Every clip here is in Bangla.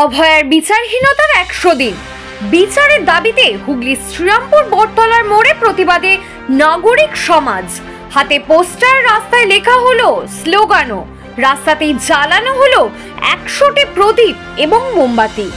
অভয়ার বিচারহীনতার 100 দিন। বিচারের দাবিতে হুগলি শ্রীরামপুর বটতলার মোড়ে প্রতিবাদে নাগরিক সমাজ। হাতে পোস্টার, রাস্তায় লেখা হলো স্লোগানও। রাস্তাতেই জ্বালানো হলো 100টি প্রদীপ এবং মোমবাতি।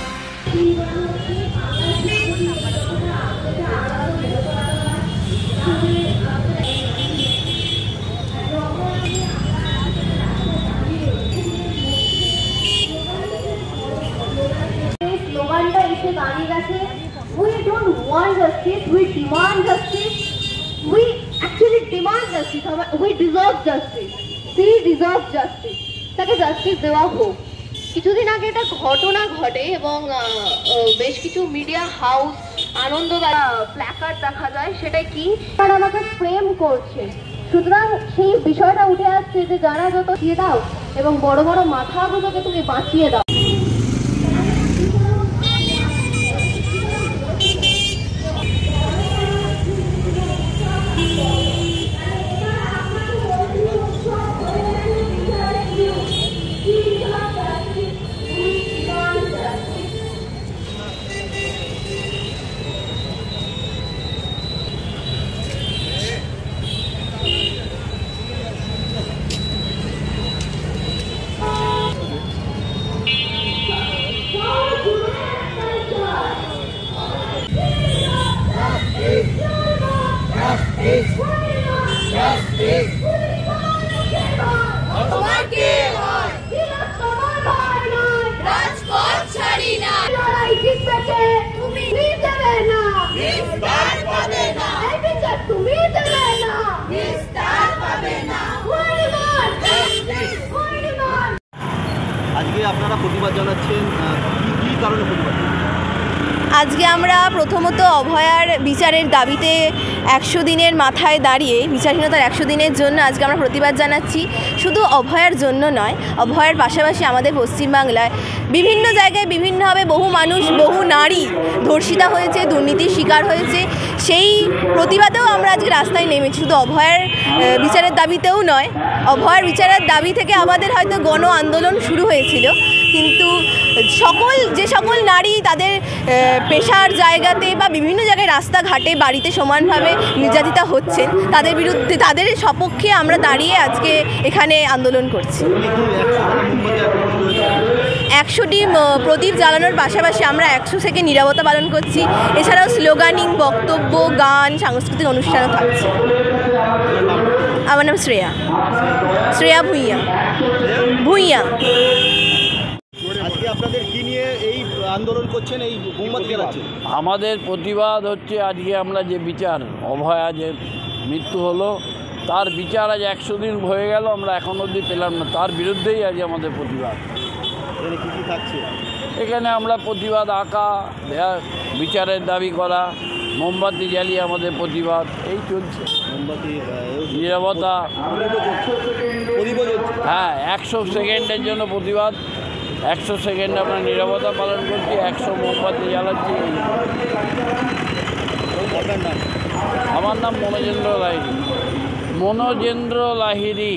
We don't want justice, we demand justice. We actually demand justice. We deserve justice. She deserves justice. তাকে জাস্টিস দেওয়া হোক। কিছুদিন আগে একটা ঘটনা ঘটে এবং বেশ কিছু মিডিয়া হাউস আনন্দবাজার প্ল্যাকার্ড দেখা যায়। সেটা কি, তারা আমাকে ফ্রেম করছে। সুতরাং সেই বিষয়টা উঠে আসছে যে যারা যত দিয়ে দাও এবং বড় বড় মাথাগুলোকে তুমি বাঁচিয়ে দাও। আজকে আপনারা প্রতিবাদ জানাচ্ছেন, কি কারণে প্রতিবাদ? আজকে আমরা প্রথমত অভয়ার বিচারের দাবিতে 100 দিনের মাথায় দাঁড়িয়ে বিচারহীনতার 100 দিনের জন্য আজকে আমরা প্রতিবাদ জানাচ্ছি। শুধু অভয়ার জন্য নয়, অভয়ার পাশাপাশি আমাদের পশ্চিমবাংলায় বিভিন্ন জায়গায় বিভিন্নভাবে বহু মানুষ, বহু নারী ধর্ষিতা হয়েছে, দুর্নীতির শিকার হয়েছে। সেই প্রতিবাদেও আমরা আজকে রাস্তায় নেমেছি। শুধু অভয়ার বিচারের দাবিতেও নয়, অভয়ার বিচারের দাবি থেকে আমাদের হয়তো গণ আন্দোলন শুরু হয়েছিল, কিন্তু যে সকল নারী তাদের পেশার জায়গাতে বা বিভিন্ন জায়গায় রাস্তাঘাটে বাড়িতে সমানভাবে নির্যাতিতা হচ্ছেন, তাদের বিরুদ্ধে, তাদের সপক্ষে আমরা দাঁড়িয়ে আজকে এখানে আন্দোলন করছি। 100টি প্রদীপ জ্বালানোর পাশাপাশি আমরা 100 সেকেন্ড নীরবতা পালন করছি। এছাড়াও স্লোগানিং, বক্তব্য, গান, সাংস্কৃতিক অনুষ্ঠানও থাকছে। আমার নাম শ্রেয়া ভূঁইয়া। আজকে আপনাদের কি নিয়ে এই আন্দোলন করছেন, এই মোমবাতি জ্বালাচ্ছেন? আমাদের প্রতিবাদ হচ্ছে আজকে আমরা যে বিচার, অভয়া যে মৃত্যু হলো তার বিচার আজ 100 দিন হয়ে গেল, আমরা এখন অবধি পেলাম না। তার বিরুদ্ধেই আজ আমাদের প্রতিবাদ। এখানে কী কী থাকছে? এখানে আমরা প্রতিবাদ আঁকা, বিচারের দাবি করা, মোমবাতি জ্বালিয়ে আমাদের প্রতিবাদ এই চলছে। মোমবাতি, নীরবতা, হ্যাঁ 100 সেকেন্ডের জন্য প্রতিবাদ। 100 সেকেন্ড আমরা নীরবতা পালন করছি, 100 মোমবাতি জ্বালাচ্ছি। আপনার নাম? আমার নাম মনোজেন্দ্র লাহিড়ী।